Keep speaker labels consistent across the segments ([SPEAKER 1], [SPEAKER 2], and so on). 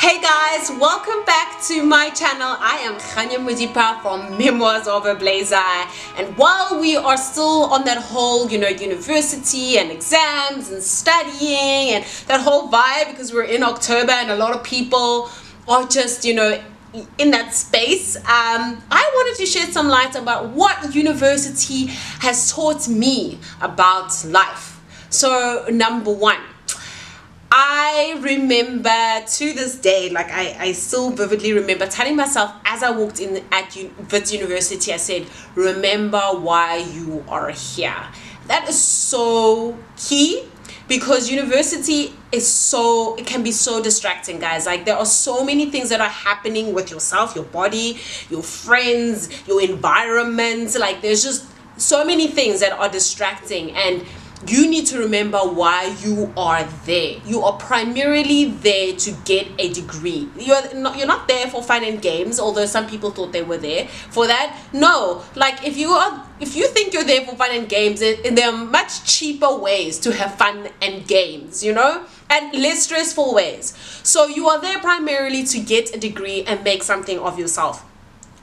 [SPEAKER 1] Hey guys, welcome back to my channel. I am Khanya Modipa from Memoirs of a Blazer, and while we are still on that whole university and exams and studying and that whole vibe, because we're in October and a lot of people are just in that space, I wanted to shed some light about what university has taught me about life. So number one, I remember to this day, like I still vividly remember telling myself as I walked in at Wits University, I said, remember why you are here. That is so key, because university is it can be so distracting, guys. Like, there are so many things that are happening with yourself, your body, your friends, your environment. Like, there's just so many things that are distracting, and you need to remember why you are there. You are primarily there to get a degree. You're not there for fun and games, although some people thought they were there for that. No, like, if you think you're there for fun and games, there are much cheaper ways to have fun and games, and less stressful ways. So you are there primarily to get a degree and make something of yourself.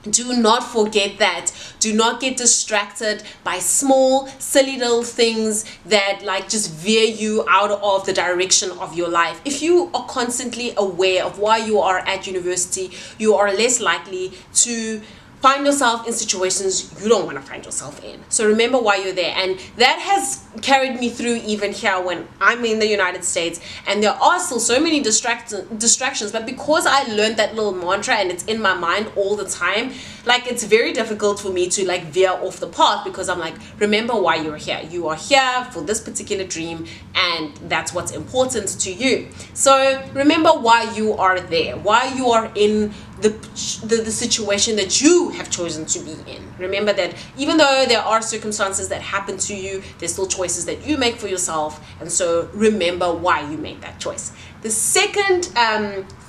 [SPEAKER 1] Do not forget that. Do not get distracted by small, silly little things that just veer you out of the direction of your life. If you are constantly aware of why you are at university, you are less likely to find yourself in situations you don't want to find yourself in. So remember why you're there. And that has carried me through even here when I'm in the United States, and there are still so many distractions, but because I learned that little mantra and it's in my mind all the time, it's very difficult for me to veer off the path, because I'm like, remember why you're here. You are here for this particular dream, and that's what's important to you. So remember why you are there, why you are in the situation that you have chosen to be in. Remember that even though there are circumstances that happen to you, there's still choices that you make for yourself, and so remember why you made that choice. The second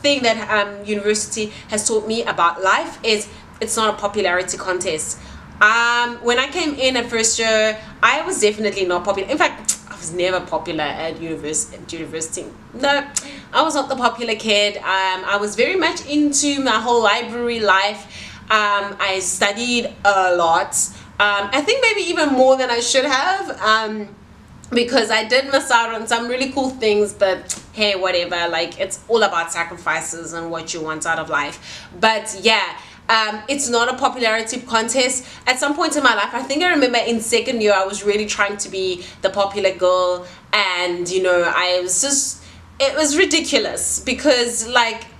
[SPEAKER 1] thing that university has taught me about life is it's not a popularity contest. When I came in at first year, I was definitely not popular. In fact, I was never popular at university. No, I was not the popular kid. I was very much into my whole library life. I studied a lot. I think maybe even more than I should have, because I did miss out on some really cool things, but hey, whatever. It's all about sacrifices and what you want out of life. But yeah, it's not a popularity contest. At some point in my life, I think I remember in second year, I was really trying to be the popular girl, and it was ridiculous, because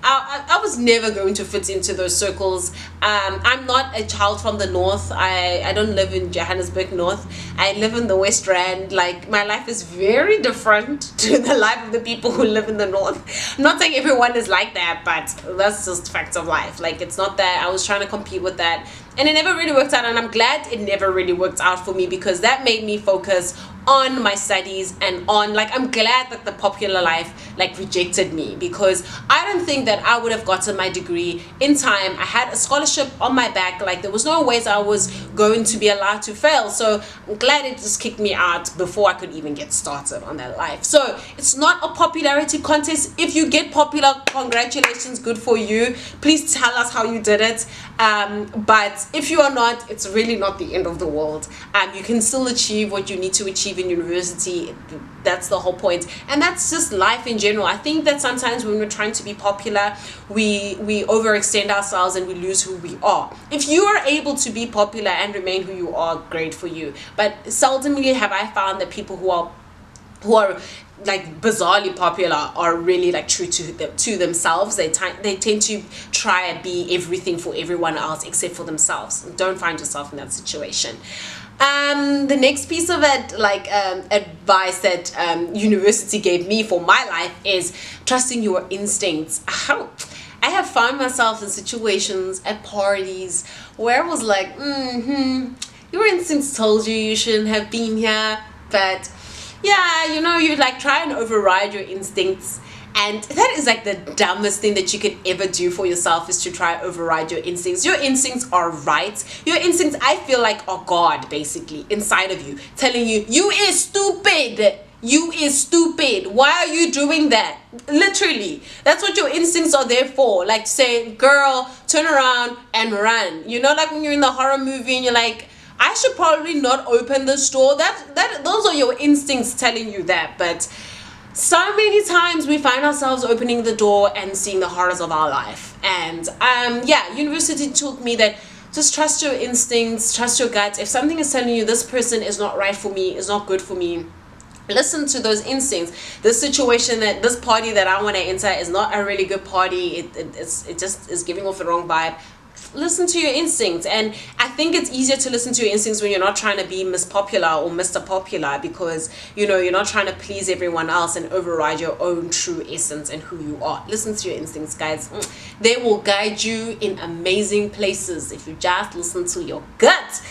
[SPEAKER 1] I was never going to fit into those circles. I'm not a child from the north. I don't live in Johannesburg North. I live in the West Rand. My life is very different to the life of the people who live in the north. I'm not saying everyone is like that, but that's just facts of life. It's not that I was trying to compete with that, and it never really worked out, and I'm glad it never really worked out for me, because that made me focus on my studies and on I'm glad that the popular life rejected me, because I don't think that I would have gotten my degree in time. I had a scholarship on my back. There was no ways I was going to be allowed to fail, so I'm glad it just kicked me out before I could even get started on that life. So it's not a popularity contest. If you get popular, congratulations, good for you. Please tell us how you did it. But if you are not, it's really not the end of the world. You can still achieve what you need to achieve in university. That's the whole point, and that's just life in general. I think that sometimes when we're trying to be popular, we overextend ourselves and we lose who we are. If you are able to be popular and remain who you are, great for you. But seldomly have I found that people who are bizarrely popular are really true to themselves. They tend to try and be everything for everyone else except for themselves. Don't find yourself in that situation. The next piece of advice that university gave me for my life is trusting your instincts. I have found myself in situations at parties where I was your instincts told you shouldn't have been here, but yeah, you try and override your instincts, and that is the dumbest thing that you could ever do for yourself, is to try and override your instincts. Your instincts are right. Your instincts, I feel are God basically inside of you, telling you is stupid. you is stupid. Why are you doing that? Literally, that's what your instincts are there for. Like, say, girl, turn around and run. You know, like when you're in the horror movie and you're like, I should probably not open this door. Those are your instincts telling you that. But so many times we find ourselves opening the door and seeing the horrors of our life. And yeah, university taught me that just trust your instincts, trust your guts. If something is telling you this person is not right for me, is not good for me, listen to those instincts. This situation, that this party that I want to enter is not a really good party. It just is giving off the wrong vibe. Listen to your instincts. And I think it's easier to listen to your instincts when you're not trying to be Miss Popular or Mr. Popular, because you know you're not trying to please everyone else and override your own true essence and who you are. Listen to your instincts, guys. They will guide you in amazing places if you just listen to your gut.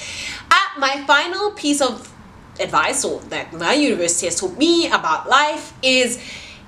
[SPEAKER 1] My final piece of advice, or that my university has taught me about life, is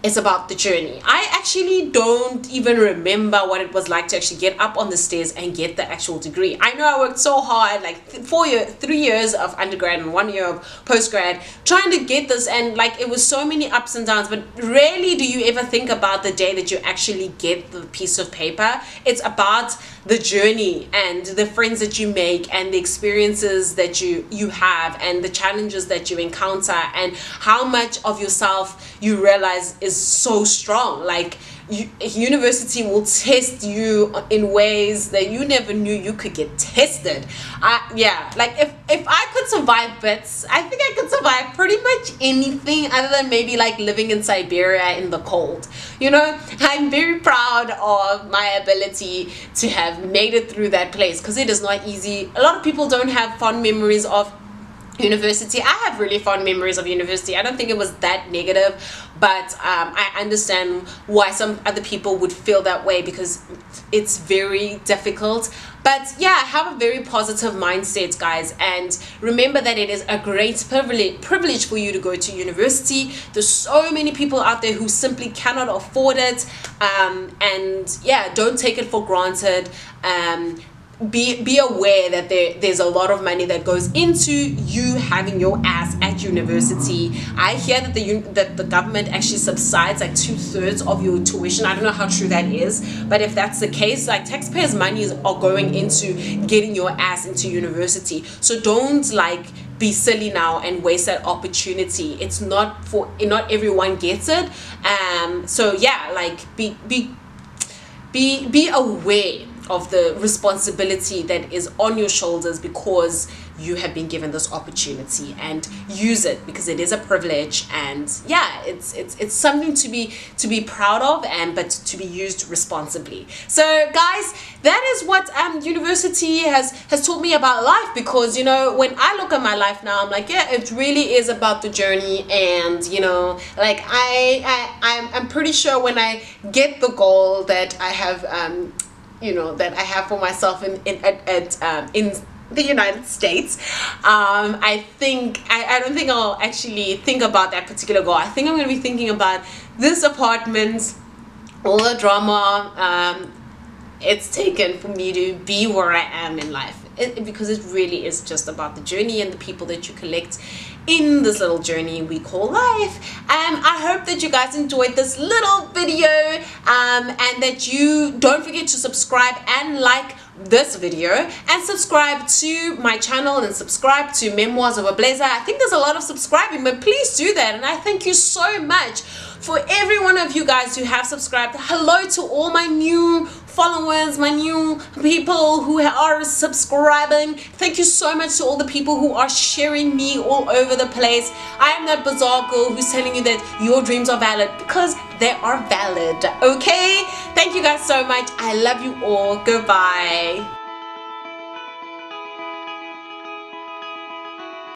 [SPEAKER 1] it's about the journey. I actually don't even remember what it was like to actually get up on the stairs and get the actual degree. I know I worked so hard, like 3 years of undergrad and 1 year of postgrad, trying to get this, and like it was so many ups and downs, but rarely do you ever think about the day that you actually get the piece of paper. It's about the journey and the friends that you make and the experiences that you have and the challenges that you encounter and how much of yourself you realize is so strong. Like university will test you in ways that you never knew you could get tested. Yeah, like if I could survive bits, I think I could survive pretty much anything other than maybe like living in Siberia in the cold. You know, I'm very proud of my ability to have made it through that place, because it is not easy. A lot of people don't have fond memories of university. I have really fond memories of university. I don't think it was that negative, but I understand why some other people would feel that way, because it's very difficult. But yeah, have a very positive mindset, guys, and remember that it is a great privilege for you to go to university. There's so many people out there who simply cannot afford it, and yeah, don't take it for granted. Be aware that there's a lot of money that goes into you having your ass at university. I hear that the government actually subsides like 2/3 of your tuition. I don't know how true that is, but if that's the case, like taxpayers' money are going into getting your ass into university. So don't like be silly now and waste that opportunity. It's not everyone gets it. So yeah, like be aware of the responsibility that is on your shoulders, because you have been given this opportunity, and use it, because it is a privilege. And yeah, it's something to be proud of, and but to be used responsibly. So guys, that is what university has taught me about life, because you know, when I look at my life now, I'm like, yeah, it really is about the journey. And you know, like I'm pretty sure when I get the goal that I have you know, that I have for myself in the United States, I think I don't think I'll actually think about that particular goal. I think I'm going to be thinking about this apartment, all the drama it's taken for me to be where I am in life, because it really is just about the journey and the people that you collect in this little journey we call life. I hope that you guys enjoyed this little video, and that you don't forget to subscribe and like this video, and subscribe to my channel, and subscribe to Memoirs of a Blazer. I think there's a lot of subscribing, but please do that, and I thank you so much for every one of you guys who have subscribed. Hello to all my new followers, my new people who are subscribing. Thank you so much to all the people who are sharing me all over the place. I am that bizarre girl who's telling you that your dreams are valid, because they are valid. Okay, thank you guys so much. I love you all. Goodbye.